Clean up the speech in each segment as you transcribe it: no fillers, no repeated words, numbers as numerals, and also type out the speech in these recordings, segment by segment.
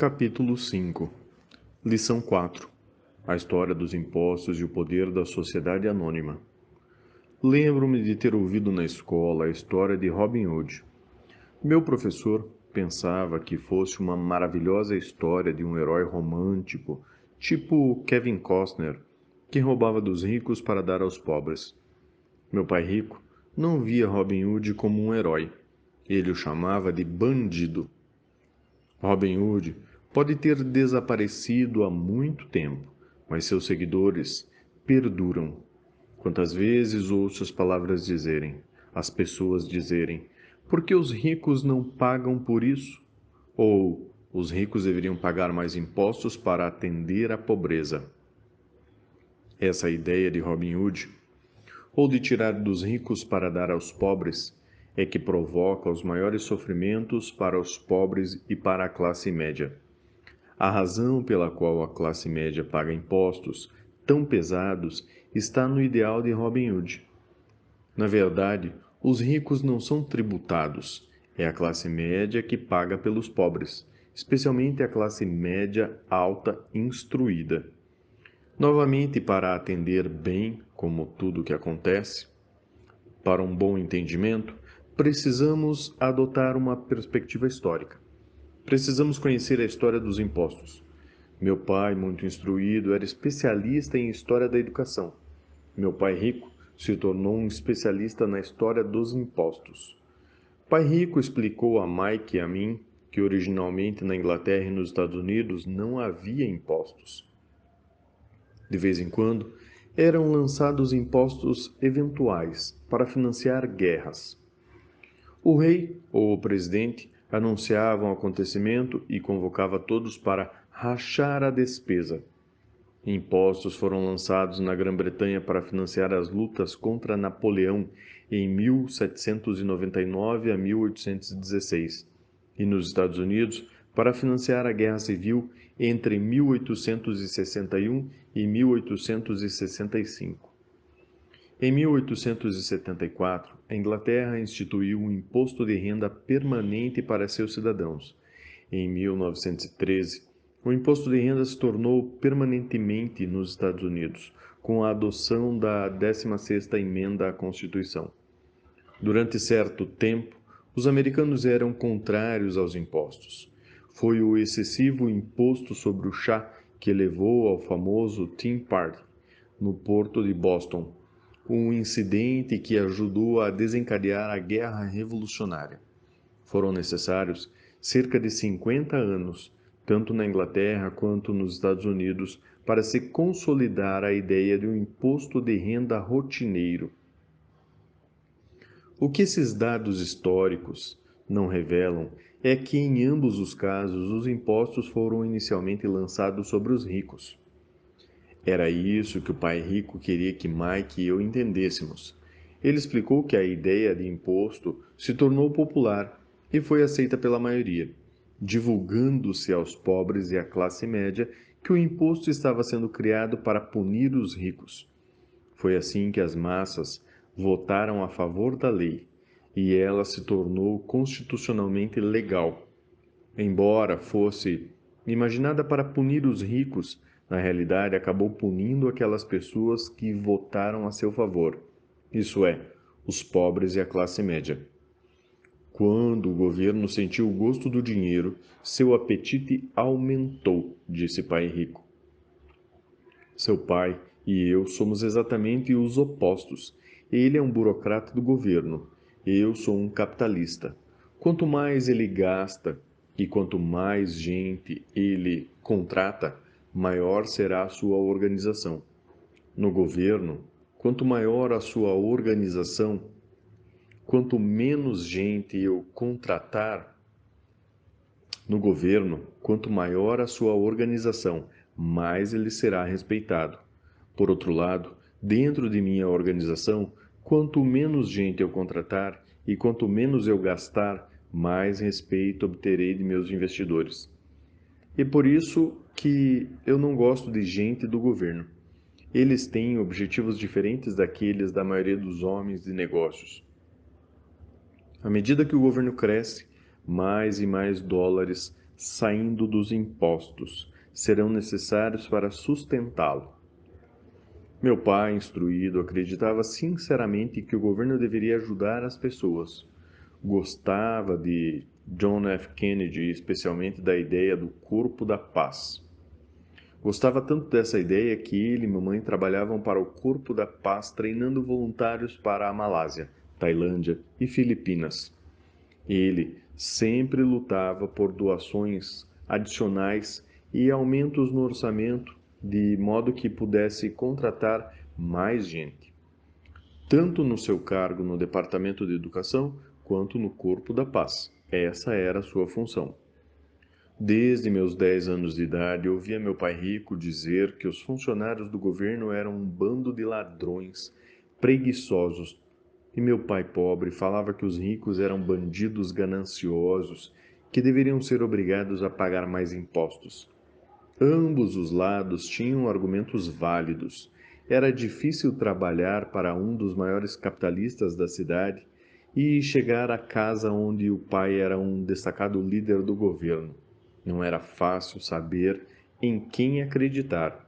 Capítulo 5. Lição 4. A história dos impostos e o poder da sociedade anônima. Lembro-me de ter ouvido na escola a história de Robin Hood. Meu professor pensava que fosse uma maravilhosa história de um herói romântico, tipo Kevin Costner, que roubava dos ricos para dar aos pobres. Meu pai rico não via Robin Hood como um herói. Ele o chamava de bandido. Robin Hood pode ter desaparecido há muito tempo, mas seus seguidores perduram. Quantas vezes ouço as palavras dizerem, as pessoas dizerem, por que os ricos não pagam por isso? Ou os ricos deveriam pagar mais impostos para atender à pobreza. Essa ideia de Robin Hood, ou de tirar dos ricos para dar aos pobres, é que provoca os maiores sofrimentos para os pobres e para a classe média. A razão pela qual a classe média paga impostos tão pesados está no ideal de Robin Hood. Na verdade, os ricos não são tributados, é a classe média que paga pelos pobres, especialmente a classe média alta instruída. Novamente, para atender bem, como tudo que acontece, para um bom entendimento, precisamos adotar uma perspectiva histórica. Precisamos conhecer a história dos impostos. Meu pai, muito instruído, era especialista em história da educação. Meu pai rico se tornou um especialista na história dos impostos. Pai rico explicou a Mike e a mim que originalmente na Inglaterra e nos Estados Unidos não havia impostos. De vez em quando, eram lançados impostos eventuais para financiar guerras. O rei ou o presidente anunciava um acontecimento e convocava todos para rachar a despesa. Impostos foram lançados na Grã-Bretanha para financiar as lutas contra Napoleão em 1799 a 1816 e nos Estados Unidos para financiar a Guerra Civil entre 1861 e 1865. Em 1874, a Inglaterra instituiu um imposto de renda permanente para seus cidadãos. Em 1913, o imposto de renda se tornou permanentemente nos Estados Unidos, com a adoção da 16ª Emenda à Constituição. Durante certo tempo, os americanos eram contrários aos impostos. Foi o excessivo imposto sobre o chá que levou ao famoso Tea Party, no porto de Boston, um incidente que ajudou a desencadear a Guerra Revolucionária. Foram necessários cerca de 50 anos, tanto na Inglaterra quanto nos Estados Unidos, para se consolidar a ideia de um imposto de renda rotineiro. O que esses dados históricos não revelam é que, em ambos os casos, os impostos foram inicialmente lançados sobre os ricos. Era isso que o pai rico queria que Mike e eu entendêssemos. Ele explicou que a ideia de imposto se tornou popular e foi aceita pela maioria, divulgando-se aos pobres e à classe média que o imposto estava sendo criado para punir os ricos. Foi assim que as massas votaram a favor da lei e ela se tornou constitucionalmente legal. Embora fosse imaginada para punir os ricos, na realidade acabou punindo aquelas pessoas que votaram a seu favor, isso é, os pobres e a classe média. Quando o governo sentiu o gosto do dinheiro, seu apetite aumentou, disse pai rico. Seu pai e eu somos exatamente os opostos. Ele é um burocrata do governo. Eu sou um capitalista. Quanto mais ele gasta e quanto mais gente ele contrata, maior será a sua organização. No governo, quanto maior a sua organização, quanto menos gente eu contratar, no governo, quanto maior a sua organização, mais ele será respeitado. Por outro lado, dentro de minha organização, quanto menos gente eu contratar e quanto menos eu gastar, mais respeito obterei de meus investidores. E por isso que eu não gosto de gente do governo. Eles têm objetivos diferentes daqueles da maioria dos homens de negócios. À medida que o governo cresce, mais e mais dólares saindo dos impostos serão necessários para sustentá-lo. Meu pai, instruído, acreditava sinceramente que o governo deveria ajudar as pessoas. Gostava de John F. Kennedy, especialmente da ideia do corpo da paz. Gostava tanto dessa ideia que ele e mamãe trabalhavam para o Corpo da Paz treinando voluntários para a Malásia, Tailândia e Filipinas. Ele sempre lutava por doações adicionais e aumentos no orçamento, de modo que pudesse contratar mais gente, tanto no seu cargo no Departamento de Educação quanto no Corpo da Paz. Essa era a sua função. Desde meus 10 anos de idade, eu ouvia meu pai rico dizer que os funcionários do governo eram um bando de ladrões, preguiçosos, e meu pai pobre falava que os ricos eram bandidos gananciosos que deveriam ser obrigados a pagar mais impostos. Ambos os lados tinham argumentos válidos. Era difícil trabalhar para um dos maiores capitalistas da cidade e chegar à casa onde o pai era um destacado líder do governo. Não era fácil saber em quem acreditar.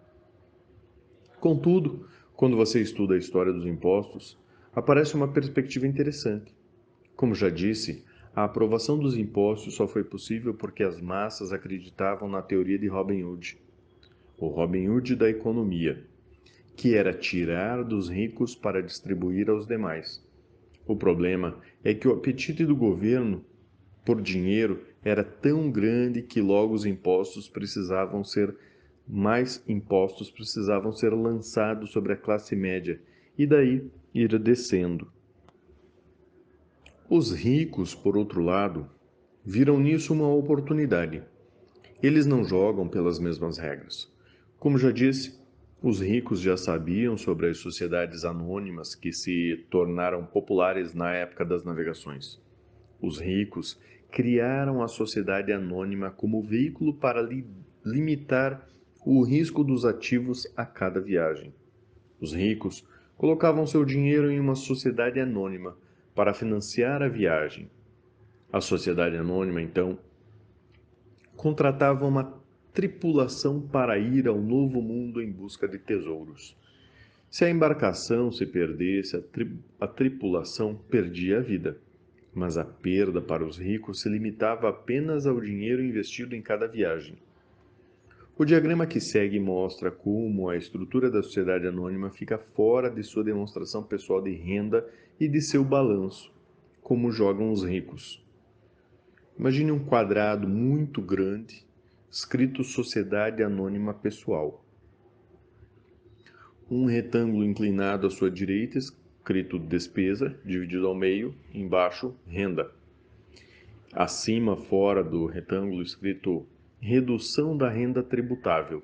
Contudo, quando você estuda a história dos impostos, aparece uma perspectiva interessante. Como já disse, a aprovação dos impostos só foi possível porque as massas acreditavam na teoria de Robin Hood, o Robin Hood da economia, que era tirar dos ricos para distribuir aos demais. O problema é que o apetite do governo por dinheiro era tão grande que logo os impostos precisavam ser lançados sobre a classe média e daí ir descendo. Os ricos, por outro lado, viram nisso uma oportunidade. Eles não jogam pelas mesmas regras. Como já disse, os ricos já sabiam sobre as sociedades anônimas que se tornaram populares na época das navegações. Os ricos criaram a sociedade anônima como veículo para limitar o risco dos ativos a cada viagem. Os ricos colocavam seu dinheiro em uma sociedade anônima para financiar a viagem. A sociedade anônima, então, contratava uma tripulação para ir ao novo mundo em busca de tesouros. Se a embarcação se perdesse, a tripulação perdia a vida. Mas a perda para os ricos se limitava apenas ao dinheiro investido em cada viagem. O diagrama que segue mostra como a estrutura da sociedade anônima fica fora de sua demonstração pessoal de renda e de seu balanço, como jogam os ricos. Imagine um quadrado muito grande, escrito Sociedade Anônima Pessoal. Um retângulo inclinado à sua direita, escrito Despesa, dividido ao meio, embaixo, Renda. Acima, fora do retângulo, escrito Redução da Renda Tributável.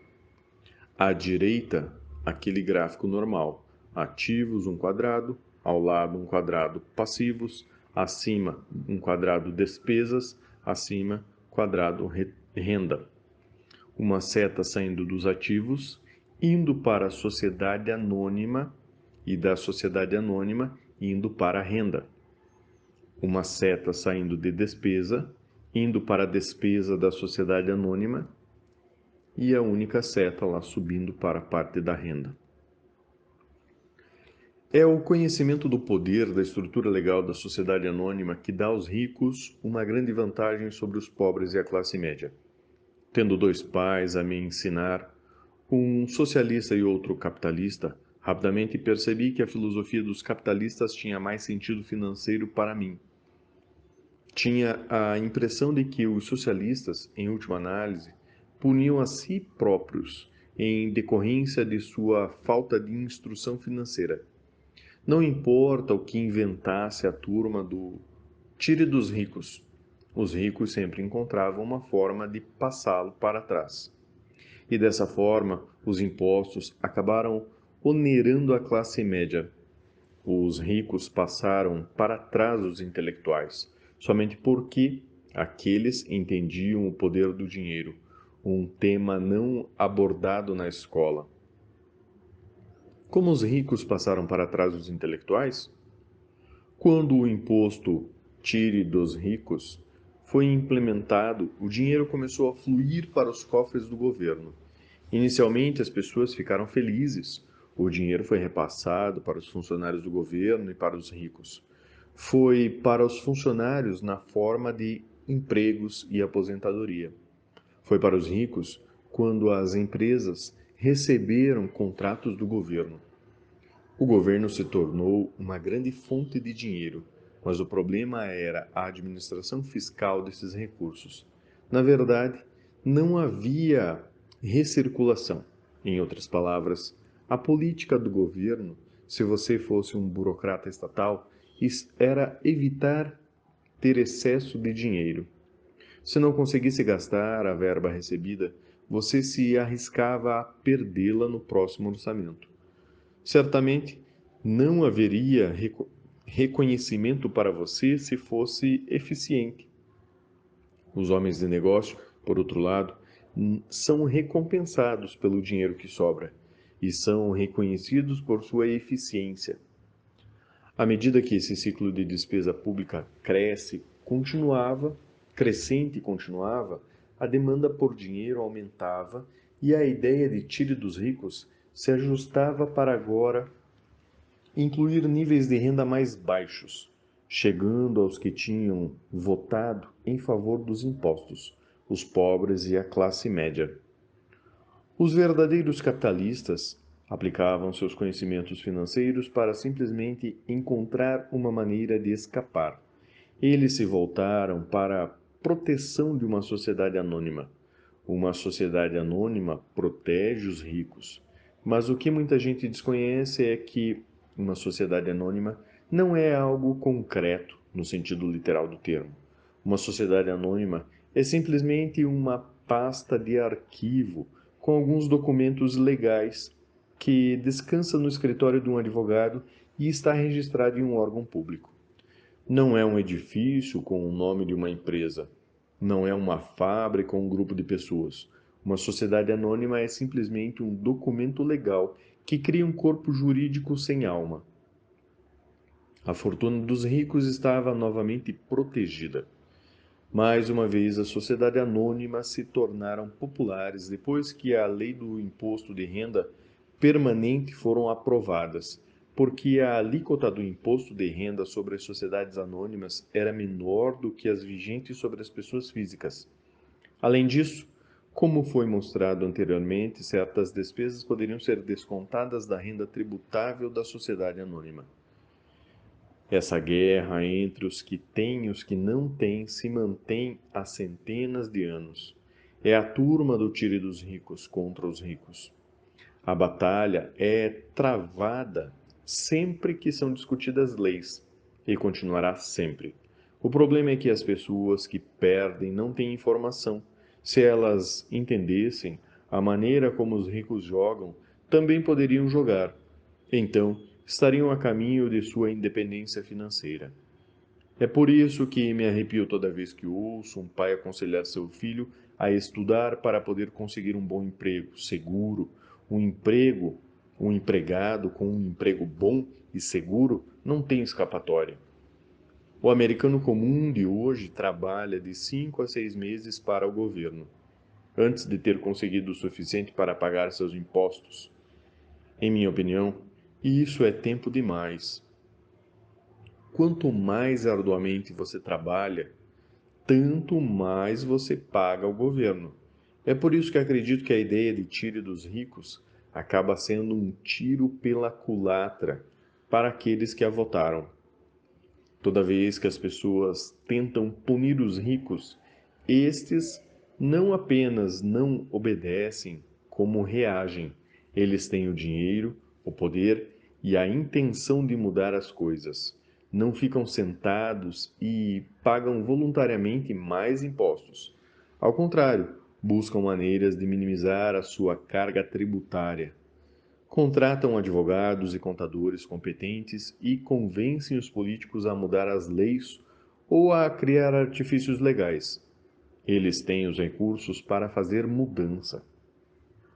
À direita, aquele gráfico normal. Ativos, um quadrado. Ao lado, um quadrado passivos. Acima, um quadrado despesas. Acima, quadrado renda. Uma seta saindo dos ativos, indo para a sociedade anônima e da sociedade anônima indo para a renda. Uma seta saindo de despesa, indo para a despesa da sociedade anônima e a única seta lá subindo para a parte da renda. É o conhecimento do poder da estrutura legal da sociedade anônima que dá aos ricos uma grande vantagem sobre os pobres e a classe média. Tendo dois pais a me ensinar, um socialista e outro capitalista, rapidamente percebi que a filosofia dos capitalistas tinha mais sentido financeiro para mim. Tinha a impressão de que os socialistas, em última análise, puniam a si próprios em decorrência de sua falta de instrução financeira. Não importa o que inventasse a turma do tire dos ricos, os ricos sempre encontravam uma forma de passá-lo para trás. E dessa forma, os impostos acabaram onerando a classe média. Os ricos passaram para trás os intelectuais, somente porque aqueles entendiam o poder do dinheiro, um tema não abordado na escola. Como os ricos passaram para trás os intelectuais? Quando o imposto tire dos ricos foi implementado, o dinheiro começou a fluir para os cofres do governo. Inicialmente, as pessoas ficaram felizes. O dinheiro foi repassado para os funcionários do governo e para os ricos. Foi para os funcionários na forma de empregos e aposentadoria. Foi para os ricos quando as empresas receberam contratos do governo. O governo se tornou uma grande fonte de dinheiro, mas o problema era a administração fiscal desses recursos. Na verdade, não havia recirculação. Em outras palavras, a política do governo, se você fosse um burocrata estatal, era evitar ter excesso de dinheiro. Se não conseguisse gastar a verba recebida, você se arriscava a perdê-la no próximo orçamento. Certamente não haveria reconhecimento para você se fosse eficiente. Os homens de negócio, por outro lado, são recompensados pelo dinheiro que sobra e são reconhecidos por sua eficiência. À medida que esse ciclo de despesa pública crescente continuava, a demanda por dinheiro aumentava e a ideia de tire dos ricos se ajustava para agora incluir níveis de renda mais baixos, chegando aos que tinham votado em favor dos impostos, os pobres e a classe média. Os verdadeiros capitalistas aplicavam seus conhecimentos financeiros para simplesmente encontrar uma maneira de escapar. Eles se voltaram para a proteção de uma sociedade anônima. Uma sociedade anônima protege os ricos. Mas o que muita gente desconhece é que uma sociedade anônima não é algo concreto no sentido literal do termo. Uma sociedade anônima é simplesmente uma pasta de arquivo com alguns documentos legais que descansa no escritório de um advogado e está registrado em um órgão público. Não é um edifício com o nome de uma empresa. Não é uma fábrica ou um grupo de pessoas. Uma sociedade anônima é simplesmente um documento legal que cria um corpo jurídico sem alma. A fortuna dos ricos estava novamente protegida. Mais uma vez, a sociedade anônima se tornaram populares depois que a lei do imposto de renda permanente foram aprovadas, porque a alíquota do imposto de renda sobre as sociedades anônimas era menor do que as vigentes sobre as pessoas físicas. Além disso, como foi mostrado anteriormente, certas despesas poderiam ser descontadas da renda tributável da sociedade anônima. Essa guerra entre os que têm e os que não têm se mantém há centenas de anos. É a turma do tire dos ricos contra os ricos. A batalha é travada sempre que são discutidas leis e continuará sempre. O problema é que as pessoas que perdem não têm informação. Se elas entendessem a maneira como os ricos jogam, também poderiam jogar. Então, estariam a caminho de sua independência financeira. É por isso que me arrepio toda vez que ouço um pai aconselhar seu filho a estudar para poder conseguir um bom emprego, seguro, um empregado com um emprego bom e seguro não tem escapatória. O americano comum de hoje trabalha de 5 a 6 meses para o governo, antes de ter conseguido o suficiente para pagar seus impostos. Em minha opinião, isso é tempo demais. Quanto mais arduamente você trabalha, tanto mais você paga ao governo. É por isso que acredito que a ideia de tire dos ricos acaba sendo um tiro pela culatra para aqueles que a votaram. Toda vez que as pessoas tentam punir os ricos, estes não apenas não obedecem, como reagem. Eles têm o dinheiro, o poder e a intenção de mudar as coisas. Não ficam sentados e pagam voluntariamente mais impostos. Ao contrário, buscam maneiras de minimizar a sua carga tributária. Contratam advogados e contadores competentes e convencem os políticos a mudar as leis ou a criar artifícios legais. Eles têm os recursos para fazer mudança.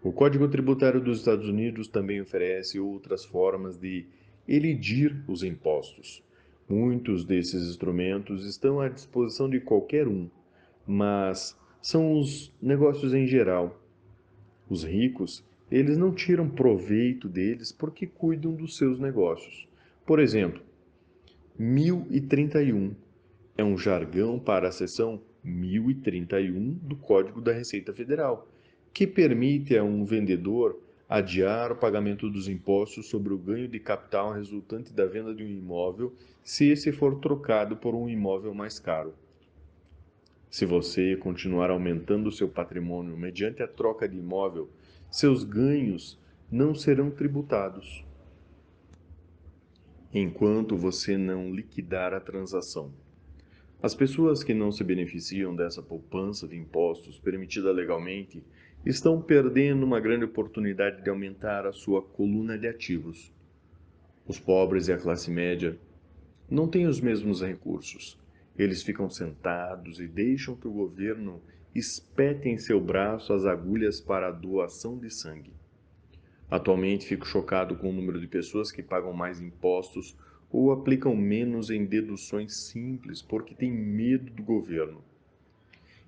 O Código Tributário dos Estados Unidos também oferece outras formas de elidir os impostos. Muitos desses instrumentos estão à disposição de qualquer um. mas são os negócios em geral. Os ricos, eles não tiram proveito deles porque cuidam dos seus negócios. Por exemplo, 1031 é um jargão para a seção 1031 do Código da Receita Federal, que permite a um vendedor adiar o pagamento dos impostos sobre o ganho de capital resultante da venda de um imóvel, se esse for trocado por um imóvel mais caro. Se você continuar aumentando seu patrimônio mediante a troca de imóvel, seus ganhos não serão tributados, enquanto você não liquidar a transação. As pessoas que não se beneficiam dessa poupança de impostos permitida legalmente estão perdendo uma grande oportunidade de aumentar a sua coluna de ativos. Os pobres e a classe média não têm os mesmos recursos. Eles ficam sentados e deixam que o governo espete em seu braço as agulhas para a doação de sangue. Atualmente fico chocado com o número de pessoas que pagam mais impostos ou aplicam menos em deduções simples porque têm medo do governo.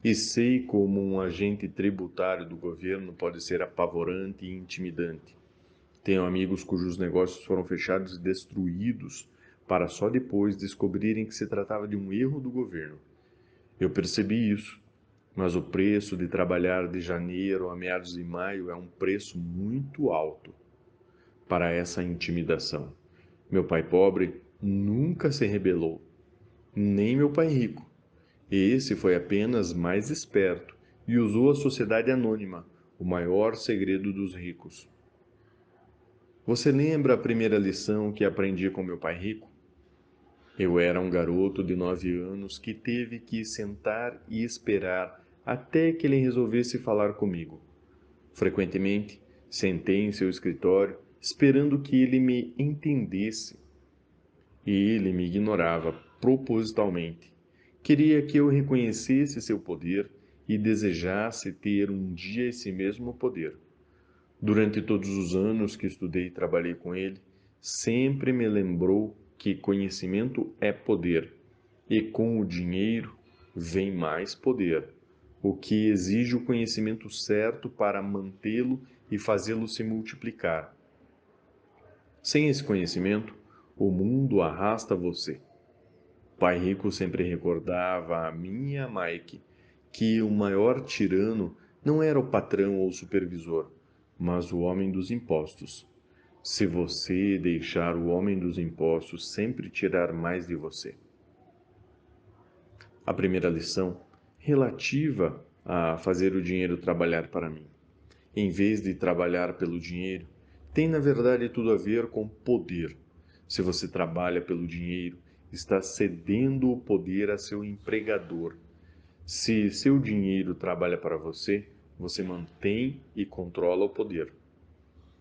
E sei como um agente tributário do governo pode ser apavorante e intimidante. Tenho amigos cujos negócios foram fechados e destruídos para só depois descobrirem que se tratava de um erro do governo. Eu percebi isso, mas o preço de trabalhar de janeiro a meados de maio é um preço muito alto para essa intimidação. Meu pai pobre nunca se rebelou, nem meu pai rico. Esse foi apenas mais esperto e usou a sociedade anônima, o maior segredo dos ricos. Você lembra a primeira lição que aprendi com meu pai rico? Eu era um garoto de 9 anos que teve que sentar e esperar até que ele resolvesse falar comigo. Frequentemente, sentei em seu escritório esperando que ele me entendesse. E ele me ignorava propositalmente. Queria que eu reconhecesse seu poder e desejasse ter um dia esse mesmo poder. Durante todos os anos que estudei e trabalhei com ele, sempre me lembrou que conhecimento é poder, e com o dinheiro vem mais poder, o que exige o conhecimento certo para mantê-lo e fazê-lo se multiplicar. Sem esse conhecimento, o mundo arrasta você. Pai Rico sempre recordava a mim e a Mike que o maior tirano não era o patrão ou o supervisor, mas o homem dos impostos. Se você deixar o homem dos impostos sempre tirar mais de você. A primeira lição, relativa a fazer o dinheiro trabalhar para mim, em vez de trabalhar pelo dinheiro, tem na verdade tudo a ver com poder. Se você trabalha pelo dinheiro, está cedendo o poder a seu empregador. Se seu dinheiro trabalha para você, você mantém e controla o poder.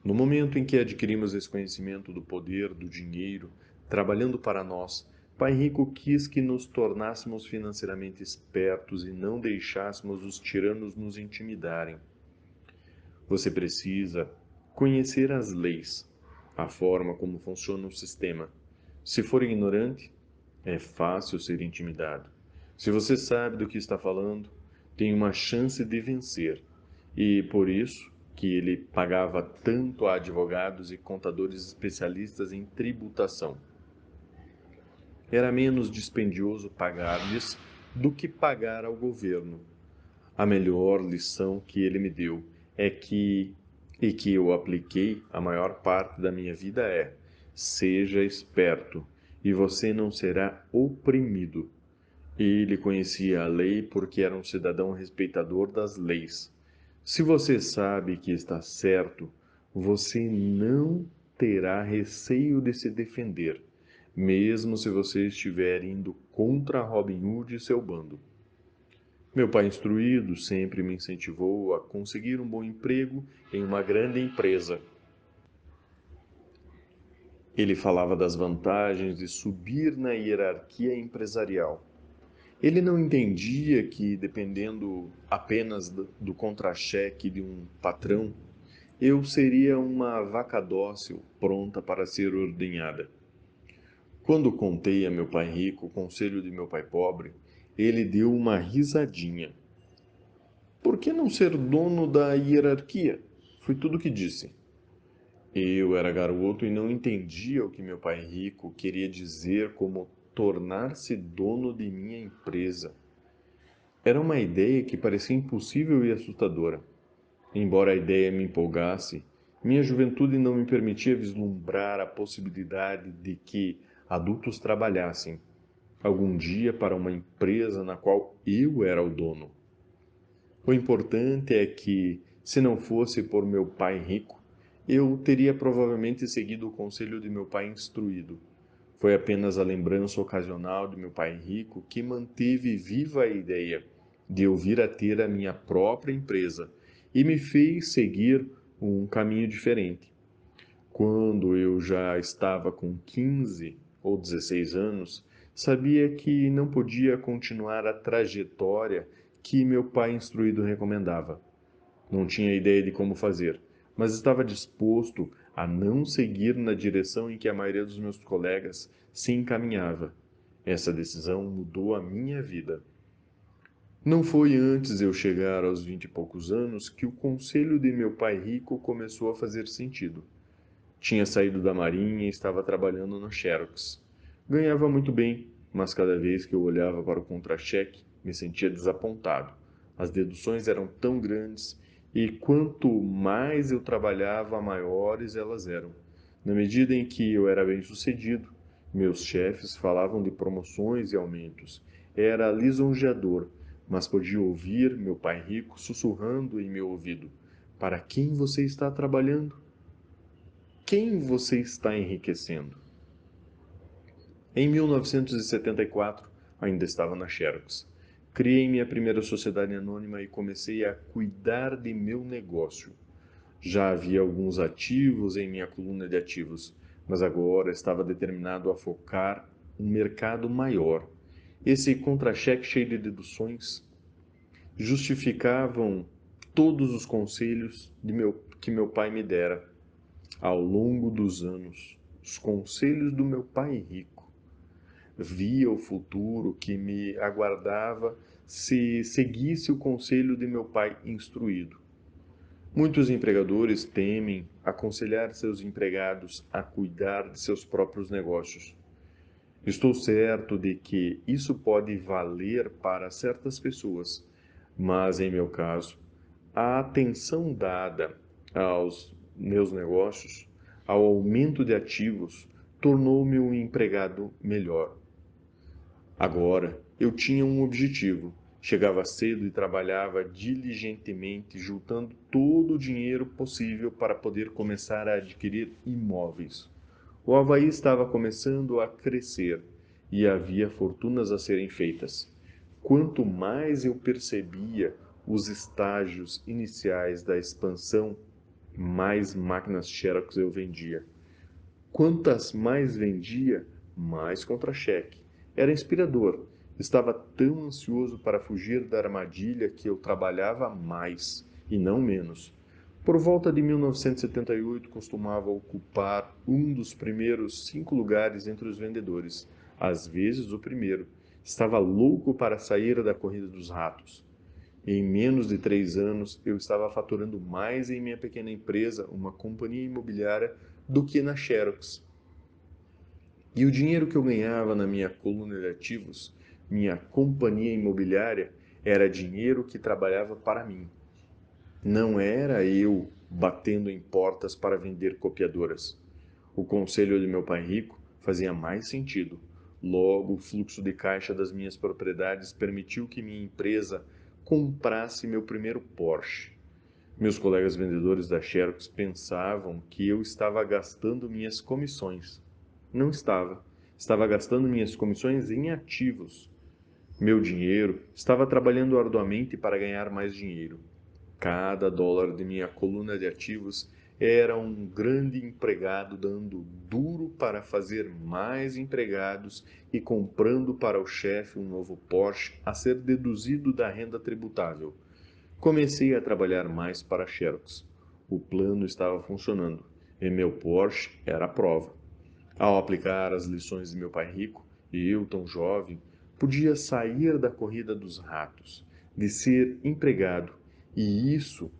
No momento em que adquirimos esse conhecimento do poder do dinheiro, trabalhando para nós, Pai Rico quis que nos tornássemos financeiramente espertos e não deixássemos os tiranos nos intimidarem. Você precisa conhecer as leis, a forma como funciona o sistema. Se for ignorante, é fácil ser intimidado. Se você sabe do que está falando, tem uma chance de vencer. E por isso que ele pagava tanto a advogados e contadores especialistas em tributação. Era menos dispendioso pagar-lhes do que pagar ao governo. A melhor lição que ele me deu é que, e que eu apliquei a maior parte da minha vida é: seja esperto e você não será oprimido. Ele conhecia a lei porque era um cidadão respeitador das leis. Se você sabe que está certo, você não terá receio de se defender, mesmo se você estiver indo contra Robin Hood e seu bando. Meu pai instruído sempre me incentivou a conseguir um bom emprego em uma grande empresa. Ele falava das vantagens de subir na hierarquia empresarial. Ele não entendia que, dependendo apenas do contra-cheque de um patrão, eu seria uma vaca dócil pronta para ser ordenhada. Quando contei a meu pai rico o conselho de meu pai pobre, Ele deu uma risadinha. Por que não ser dono da hierarquia? Foi tudo o que disse. Eu era garoto e não entendia o que meu pai rico queria dizer como tornar-se dono de minha empresa. Era uma ideia que parecia impossível e assustadora. Embora a ideia me empolgasse, minha juventude não me permitia vislumbrar a possibilidade de que adultos trabalhassem algum dia para uma empresa na qual eu era o dono. O importante é que, se não fosse por meu pai rico, eu teria provavelmente seguido o conselho de meu pai instruído. Foi apenas a lembrança ocasional de meu pai rico que manteve viva a ideia de eu vir a ter a minha própria empresa e me fez seguir um caminho diferente. Quando eu já estava com 15 ou 16 anos, sabia que não podia continuar a trajetória que meu pai instruído recomendava. Não tinha ideia de como fazer, mas estava disposto a não seguir na direção em que a maioria dos meus colegas se encaminhava. Essa decisão mudou a minha vida. Não foi antes eu chegar aos 20 e poucos anos que o conselho de meu pai rico começou a fazer sentido. Tinha saído da marinha e estava trabalhando no Xerox. Ganhava muito bem, mas cada vez que eu olhava para o contra-cheque, me sentia desapontado. As deduções eram tão grandes e quanto mais eu trabalhava, maiores elas eram. Na medida em que eu era bem-sucedido, meus chefes falavam de promoções e aumentos. Era lisonjeador, mas podia ouvir meu pai rico sussurrando em meu ouvido: Para quem você está trabalhando? Quem você está enriquecendo? Em 1974, ainda estava na Xerox. Criei minha primeira sociedade anônima e comecei a cuidar de meu negócio. Já havia alguns ativos em minha coluna de ativos, mas agora estava determinado a focar um mercado maior. Esse contra-cheque cheio de deduções justificavam todos os conselhos que meu pai me dera ao longo dos anos, os conselhos do meu pai rico. Via o futuro que me aguardava se seguisse o conselho de meu pai instruído. Muitos empregadores temem aconselhar seus empregados a cuidar de seus próprios negócios. Estou certo de que isso pode valer para certas pessoas, mas em meu caso, a atenção dada aos meus negócios, ao aumento de ativos, tornou-me um empregado melhor. Agora, eu tinha um objetivo. Chegava cedo e trabalhava diligentemente, juntando todo o dinheiro possível para poder começar a adquirir imóveis. O Havaí estava começando a crescer e havia fortunas a serem feitas. Quanto mais eu percebia os estágios iniciais da expansão, mais máquinas Xerox eu vendia. Quantas mais vendia, mais contra-cheque. Era inspirador. Estava tão ansioso para fugir da armadilha que eu trabalhava mais, e não menos. Por volta de 1978, costumava ocupar um dos primeiros 5 lugares entre os vendedores, às vezes o primeiro. Estava louco para sair da corrida dos ratos. Em menos de 3 anos, eu estava faturando mais em minha pequena empresa, uma companhia imobiliária, do que na Xerox. E o dinheiro que eu ganhava na minha coluna de ativos, minha companhia imobiliária, era dinheiro que trabalhava para mim. Não era eu batendo em portas para vender copiadoras. O conselho de meu pai rico fazia mais sentido. Logo, o fluxo de caixa das minhas propriedades permitiu que minha empresa comprasse meu primeiro Porsche. Meus colegas vendedores da Xerox pensavam que eu estava gastando minhas comissões. Não estava. Estava gastando minhas comissões em ativos. Meu dinheiro estava trabalhando arduamente para ganhar mais dinheiro. Cada dólar de minha coluna de ativos era um grande empregado dando duro para fazer mais empregados e comprando para o chefe um novo Porsche a ser deduzido da renda tributável. Comecei a trabalhar mais para a Xerox. O plano estava funcionando e meu Porsche era a prova. Ao aplicar as lições de meu pai rico, e eu, tão jovem, Podia sair da corrida dos ratos, de ser empregado, e isso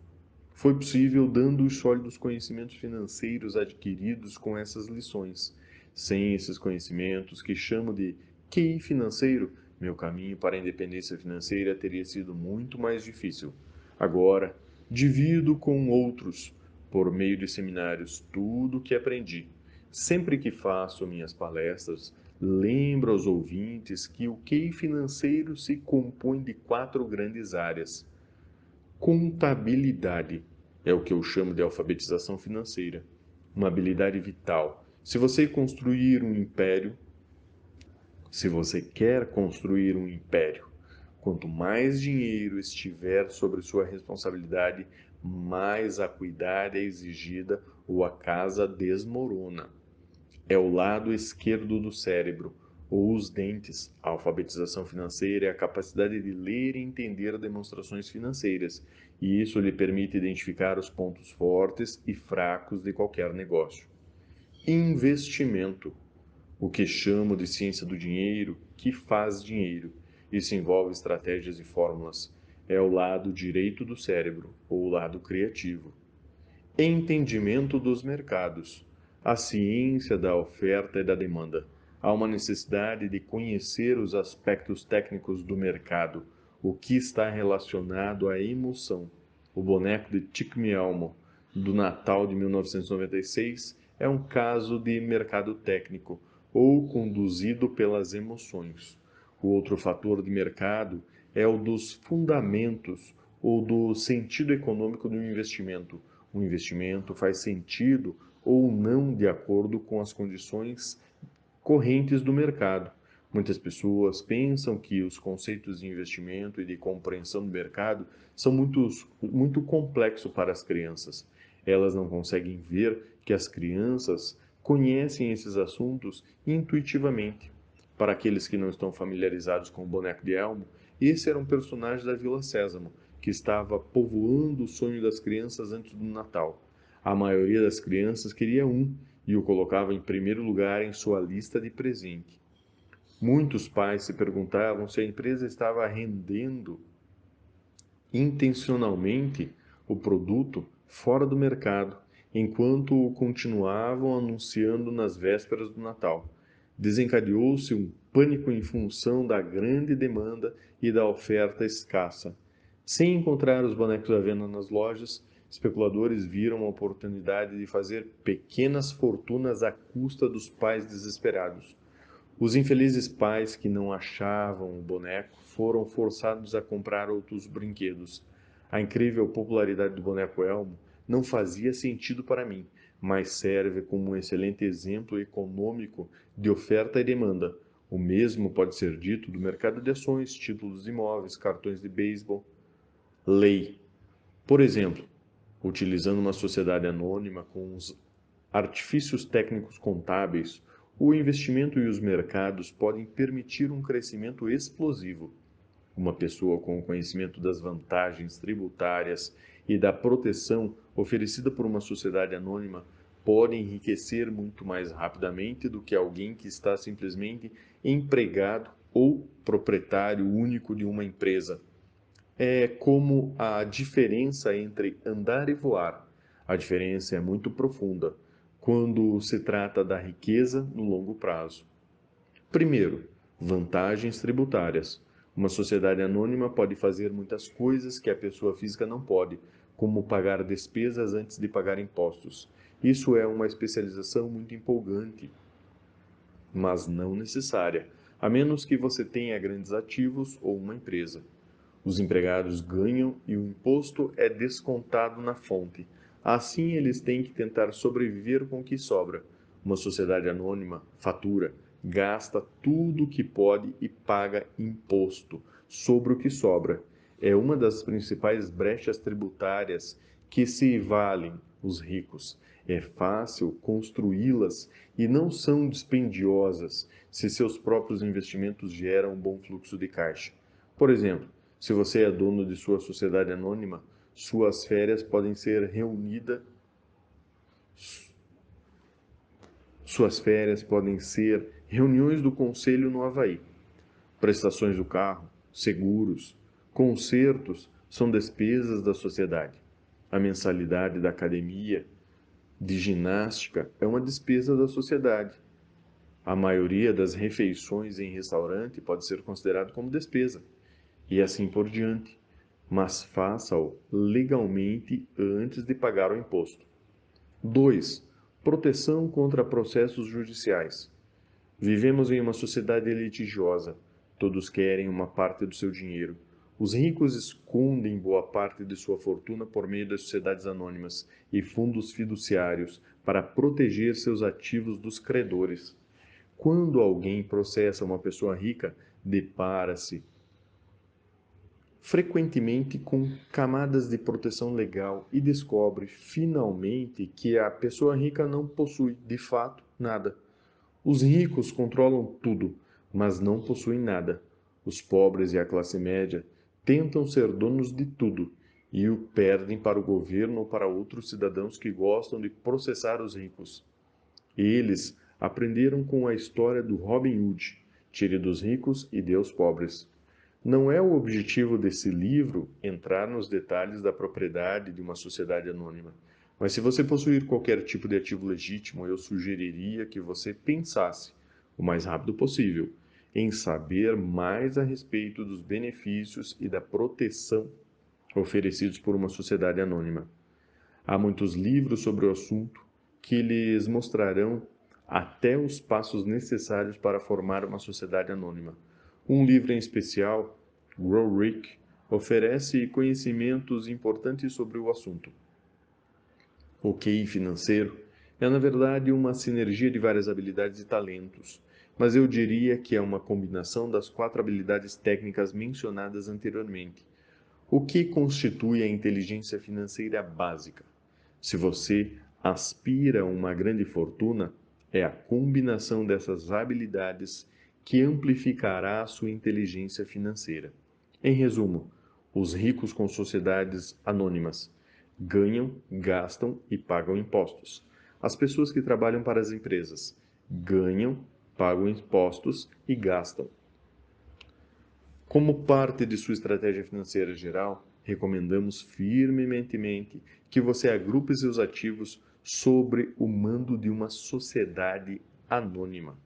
foi possível dando os sólidos conhecimentos financeiros adquiridos com essas lições. Sem esses conhecimentos, que chamo de QI financeiro, meu caminho para a independência financeira teria sido muito mais difícil. Agora, divido com outros, por meio de seminários, tudo o que aprendi. Sempre que faço minhas palestras, lembro aos ouvintes que o QI financeiro se compõe de 4 grandes áreas. Contabilidade é o que eu chamo de alfabetização financeira, uma habilidade vital. Se você quer construir um império, quanto mais dinheiro estiver sobre sua responsabilidade, mais acuidade é exigida ou a casa desmorona. É o lado esquerdo do cérebro, ou os dentes. A alfabetização financeira é a capacidade de ler e entender demonstrações financeiras, e isso lhe permite identificar os pontos fortes e fracos de qualquer negócio. Investimento, o que chamo de ciência do dinheiro, que faz dinheiro. Isso envolve estratégias e fórmulas. É o lado direito do cérebro, ou o lado criativo. Entendimento dos mercados, a ciência da oferta e da demanda. Há uma necessidade de conhecer os aspectos técnicos do mercado, o que está relacionado à emoção. O boneco de Chico Elmo, do Natal de 1996, é um caso de mercado técnico, ou conduzido pelas emoções. O outro fator de mercado é o dos fundamentos ou do sentido econômico do investimento. O investimento faz sentido ou não de acordo com as condições correntes do mercado. Muitas pessoas pensam que os conceitos de investimento e de compreensão do mercado são muito complexos para as crianças. Elas não conseguem ver que as crianças conhecem esses assuntos intuitivamente. Para aqueles que não estão familiarizados com o boneco de Elmo, esse era um personagem da Vila Sésamo, que estava povoando o sonho das crianças antes do Natal. A maioria das crianças queria um e o colocava em primeiro lugar em sua lista de presente. Muitos pais se perguntavam se a empresa estava rendendo intencionalmente o produto fora do mercado, enquanto o continuavam anunciando nas vésperas do Natal. Desencadeou-se um pânico em função da grande demanda e da oferta escassa. Sem encontrar os bonecos à venda nas lojas, especuladores viram a oportunidade de fazer pequenas fortunas à custa dos pais desesperados. Os infelizes pais que não achavam o boneco foram forçados a comprar outros brinquedos. A incrível popularidade do boneco Elmo não fazia sentido para mim, mas serve como um excelente exemplo econômico de oferta e demanda. O mesmo pode ser dito do mercado de ações, títulos de imóveis, cartões de beisebol. Lei. Por exemplo, utilizando uma sociedade anônima com os artifícios técnicos contábeis, o investimento e os mercados podem permitir um crescimento explosivo. Uma pessoa com o conhecimento das vantagens tributárias e da proteção oferecida por uma sociedade anônima pode enriquecer muito mais rapidamente do que alguém que está simplesmente empregado ou proprietário único de uma empresa. É como a diferença entre andar e voar. A diferença é muito profunda quando se trata da riqueza no longo prazo. Primeiro, vantagens tributárias. Uma sociedade anônima pode fazer muitas coisas que a pessoa física não pode, como pagar despesas antes de pagar impostos. Isso é uma especialização muito empolgante, mas não necessária, a menos que você tenha grandes ativos ou uma empresa. Os empregados ganham e o imposto é descontado na fonte. Assim, eles têm que tentar sobreviver com o que sobra. Uma sociedade anônima fatura, gasta tudo o que pode e paga imposto sobre o que sobra. É uma das principais brechas tributárias que se valem os ricos. É fácil construí-las e não são dispendiosas se seus próprios investimentos geram um bom fluxo de caixa. Por exemplo, se você é dono de sua sociedade anônima, suas férias podem ser reunidas, suas férias podem ser reuniões do conselho no Havaí. Prestações do carro, seguros, consertos são despesas da sociedade. A mensalidade da academia, de ginástica, é uma despesa da sociedade. A maioria das refeições em restaurante pode ser considerado como despesa, e assim por diante, mas faça-o legalmente antes de pagar o imposto. 2. Proteção contra processos judiciais. Vivemos em uma sociedade litigiosa. Todos querem uma parte do seu dinheiro. Os ricos escondem boa parte de sua fortuna por meio das sociedades anônimas e fundos fiduciários para proteger seus ativos dos credores. Quando alguém processa uma pessoa rica, depara-se frequentemente com camadas de proteção legal e descobre finalmente que a pessoa rica não possui, de fato, nada. Os ricos controlam tudo, mas não possuem nada. Os pobres e a classe média tentam ser donos de tudo e o perdem para o governo ou para outros cidadãos que gostam de processar os ricos. Eles aprenderam com a história do Robin Hood: tire dos ricos e dê aos pobres. Não é o objetivo desse livro entrar nos detalhes da propriedade de uma sociedade anônima, mas se você possuir qualquer tipo de ativo legítimo, eu sugeriria que você pensasse, o mais rápido possível, em saber mais a respeito dos benefícios e da proteção oferecidos por uma sociedade anônima. Há muitos livros sobre o assunto que lhes mostrarão até os passos necessários para formar uma sociedade anônima. Um livro em especial, Grow Rich, oferece conhecimentos importantes sobre o assunto. O QI financeiro é, na verdade, uma sinergia de várias habilidades e talentos, mas eu diria que é uma combinação das 4 habilidades técnicas mencionadas anteriormente. O que constitui a inteligência financeira básica? Se você aspira a uma grande fortuna, é a combinação dessas habilidades que amplificará a sua inteligência financeira. Em resumo, os ricos com sociedades anônimas ganham, gastam e pagam impostos. As pessoas que trabalham para as empresas ganham, pagam impostos e gastam. Como parte de sua estratégia financeira geral, recomendamos firmemente que você agrupe seus ativos sobre o mando de uma sociedade anônima.